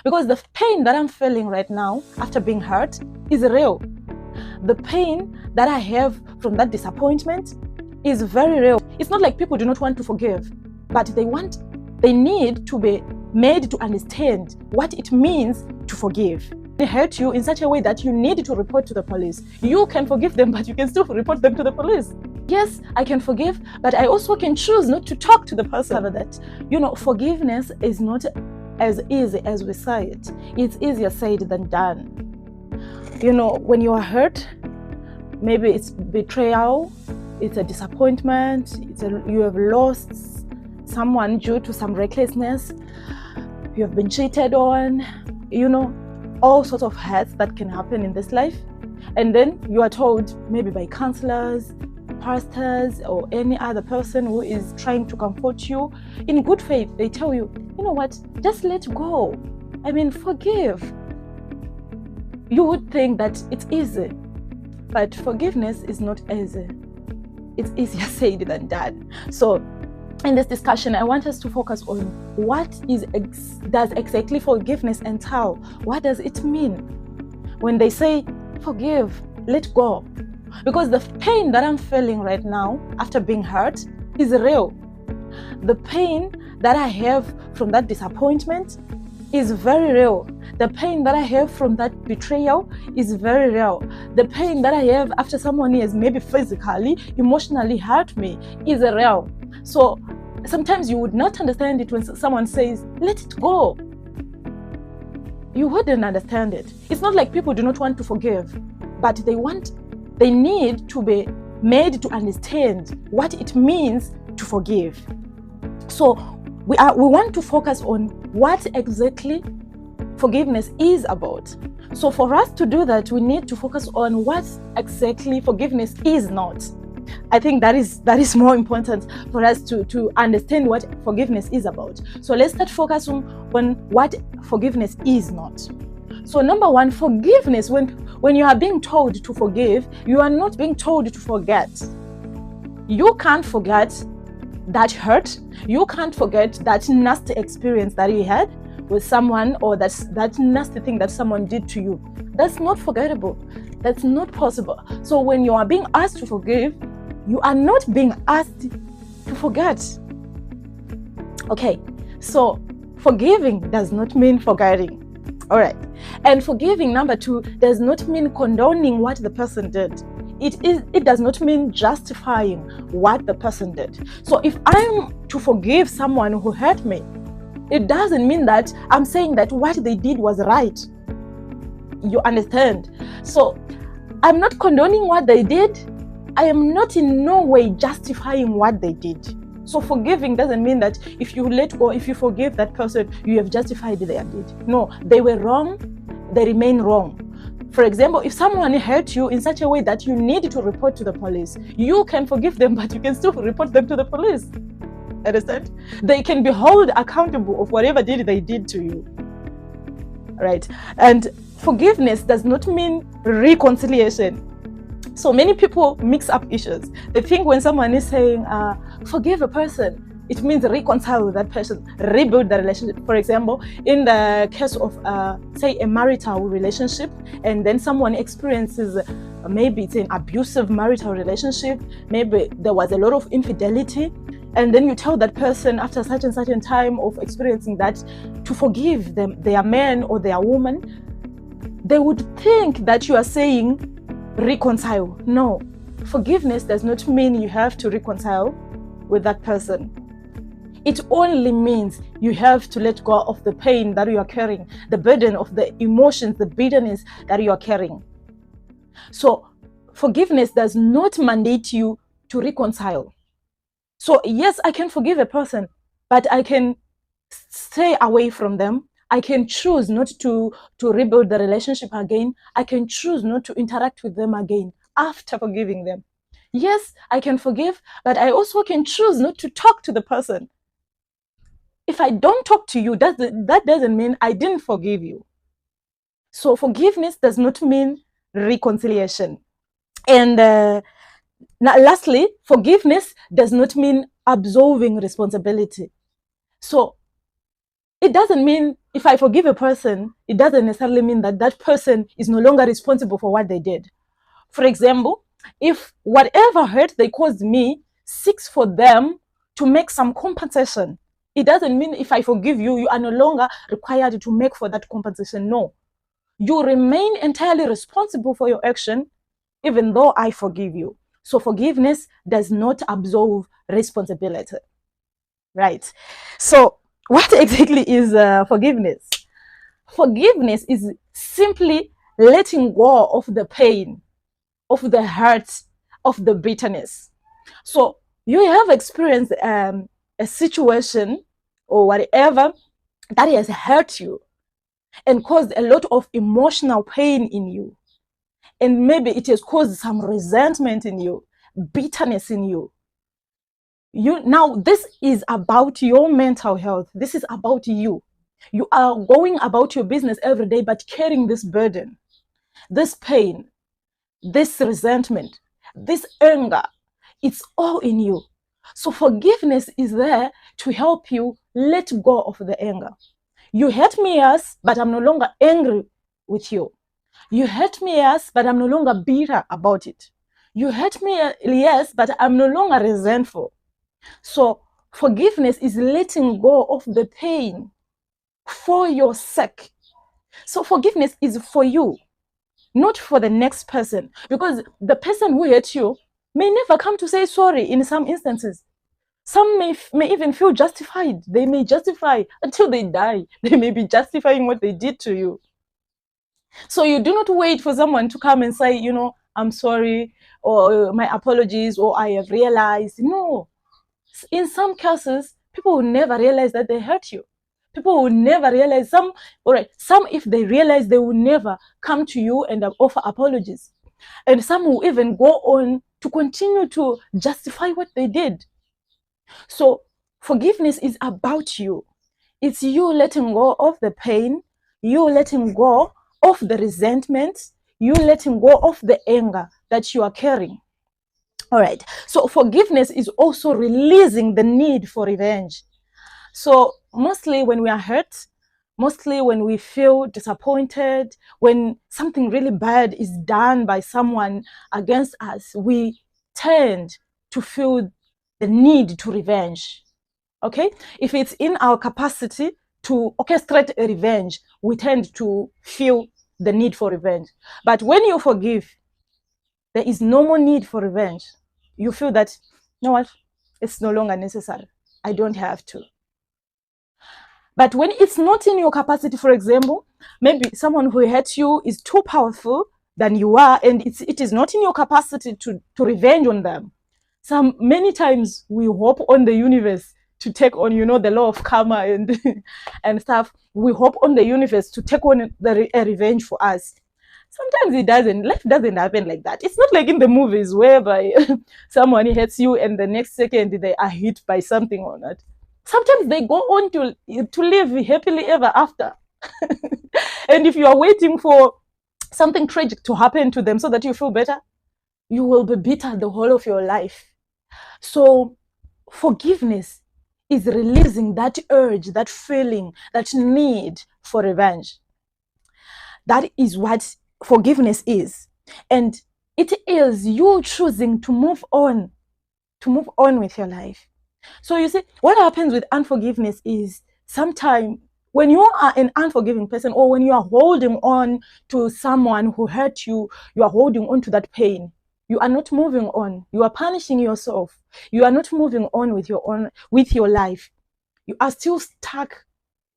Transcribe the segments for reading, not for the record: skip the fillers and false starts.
Because the pain that I'm feeling right now after being hurt is real. The pain that I have from that disappointment is very real. It's not like people do not want to forgive, but they need to be made to understand what it means to forgive. They hurt you in such a way that you need to report to the police. You can forgive them, but you can still report them to the police. Yes, I can forgive, but I also can choose not to talk to the person about that. Forgiveness is not as easy as we say it. It's easier said than done. When you are hurt, maybe it's betrayal, it's a disappointment, you have lost someone due to some recklessness, you have been cheated on, all sorts of hurts that can happen in this life. And then you are told, maybe by counselors, pastors, or any other person who is trying to comfort you in good faith, they tell you, you know what, just let go. Forgive. You would think that it's easy, but forgiveness is not easy. It's easier said than done. So in this discussion, I want us to focus on what does exactly forgiveness entail? What does it mean when they say forgive, let go? Because the pain that I'm feeling right now after being hurt is real. The pain that I have from that disappointment is very real. The pain that I have from that betrayal is very real. The pain that I have after someone has maybe physically, emotionally hurt me is real. So sometimes you would not understand it when someone says, let it go. You wouldn't understand it. It's not like people do not want to forgive, but they need to be made to understand what it means to forgive. So we want to focus on what exactly forgiveness is about. So for us to do that, we need to focus on what exactly forgiveness is not. I think that is more important for us to understand what forgiveness is about. So let's start focusing on what forgiveness is not. So number one, forgiveness, when you are being told to forgive, you are not being told to forget. You can't forget that hurt. You can't forget that nasty experience that you had with someone, or that nasty thing that someone did to you. That's not forgettable. That's not possible. So when you are being asked to forgive, you are not being asked to forget. Okay, so forgiving does not mean forgetting. All right. And forgiving, number two, does not mean condoning what the person did. It does not mean justifying what the person did. So if I'm to forgive someone who hurt me, it doesn't mean that I'm saying that what they did was right. You understand? So I'm not condoning what they did. I am not in no way justifying what they did. So forgiving doesn't mean that if you let go, if you forgive that person, you have justified their deed. No, they were wrong, they remain wrong. For example, if someone hurt you in such a way that you need to report to the police, you can forgive them, but you can still report them to the police. Understand? They can be held accountable of whatever deed they did to you. Right? And forgiveness does not mean reconciliation. So many people mix up issues. They think when someone is saying, forgive a person, it means reconcile with that person, rebuild the relationship. For example, in the case of, say, a marital relationship, and then someone experiences, maybe it's an abusive marital relationship, maybe there was a lot of infidelity, and then you tell that person after such and such a time of experiencing that to forgive them, their man or their woman, they would think that you are saying reconcile. No, forgiveness does not mean you have to reconcile with that person. It only means you have to let go of the pain that you are carrying, the burden of the emotions, the bitterness that you are carrying. So forgiveness does not mandate you to reconcile. So yes, I can forgive a person, but I can stay away from them. I can choose not to rebuild the relationship again. I can choose not to interact with them again after forgiving them. Yes, I can forgive, but I also can choose not to talk to the person. If I don't talk to you, that doesn't mean I didn't forgive you. So forgiveness does not mean reconciliation. And now, lastly, forgiveness does not mean absolving responsibility. So It doesn't mean if I forgive a person, it doesn't necessarily mean that that person is no longer responsible for what they did. For example, if whatever hurt they caused me seeks for them to make some compensation, it doesn't mean if I forgive you, you are no longer required to make for that compensation. No, you remain entirely responsible for your action, even though I forgive you. So forgiveness does not absolve responsibility, right? So what exactly is forgiveness? Forgiveness is simply letting go of the pain, of the hurt, of the bitterness. So you have experienced a situation or whatever that has hurt you and caused a lot of emotional pain in you. And maybe it has caused some resentment in you, bitterness in you. Now, this is about your mental health. This is about you. You are going about your business every day, but carrying this burden, this pain, this resentment, this anger, it's all in you. So forgiveness is there to help you let go of the anger. You hurt me, yes, but I'm no longer angry with you. You hurt me, yes, but I'm no longer bitter about it. You hurt me, yes, but I'm no longer resentful. So forgiveness is letting go of the pain for your sake. So forgiveness is for you, not for the next person, because the person who hurt you may never come to say sorry in some instances. Some may even feel justified. They may justify until they die. They may be justifying what they did to you. So you do not wait for someone to come and say, I'm sorry, or my apologies, or I have realized. No. In some cases, people will never realize that they hurt you. People will never realize. Some, if they realize, they will never come to you and offer apologies. And some will even go on to continue to justify what they did. So forgiveness is about you. It's you letting go of the pain, you letting go of the resentment, you letting go of the anger that you are carrying. All right. So forgiveness is also releasing the need for revenge. So mostly when we are hurt, mostly when we feel disappointed, when something really bad is done by someone against us, we tend to feel the need to revenge. Okay? If it's in our capacity to orchestrate a revenge, we tend to feel the need for revenge. But when you forgive, there is no more need for revenge. You feel that, you know what, it's no longer necessary. I don't have to. But when it's not in your capacity, for example, maybe someone who hurt you is too powerful than you are, and it is not in your capacity to revenge on them. Many times we hope on the universe to take on, the law of karma and and stuff. We hope on the universe to take on a revenge for us. Sometimes it doesn't. Life doesn't happen like that. It's not like in the movies whereby someone hits you and the next second they are hit by something or not. Sometimes they go on to live happily ever after. And if you are waiting for something tragic to happen to them so that you feel better, you will be bitter the whole of your life. So forgiveness is releasing that urge, that feeling, that need for revenge. That is what forgiveness is. And it is you choosing to move on with your life. So you see, what happens with unforgiveness is sometimes when you are an unforgiving person, or when you are holding on to someone who hurt you, you are holding on to that pain. You are not moving on. You are punishing yourself. You are not moving on with your life. You are still stuck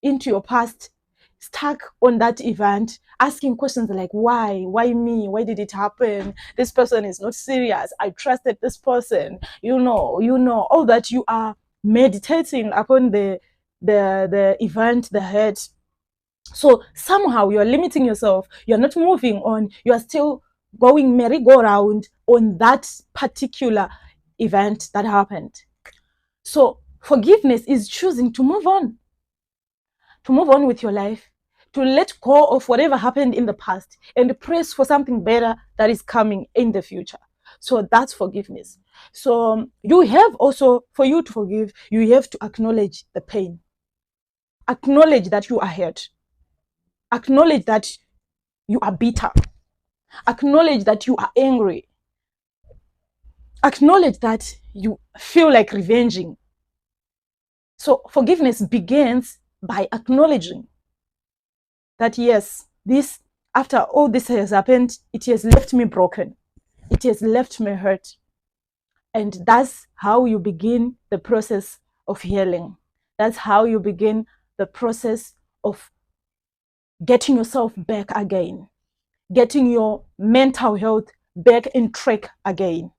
into your past, stuck on that event, asking questions like, why me? Why did it happen? This person is not serious. I trusted this person. All that. You are meditating upon the event, the hurt. So somehow you're limiting yourself. You're not moving on. You are still going merry-go-round on that particular event that happened. So forgiveness is choosing to move on with your life, to let go of whatever happened in the past and press for something better that is coming in the future. So that's forgiveness. So you have also, for you to forgive, you have to acknowledge the pain. Acknowledge that you are hurt. Acknowledge that you are bitter. Acknowledge that you are angry. Acknowledge that you feel like revenging. So forgiveness begins by acknowledging that, yes, this, after all this has happened, it has left me broken. It has left me hurt. And that's how you begin the process of healing. That's how you begin the process of getting yourself back again, getting your mental health back in track again.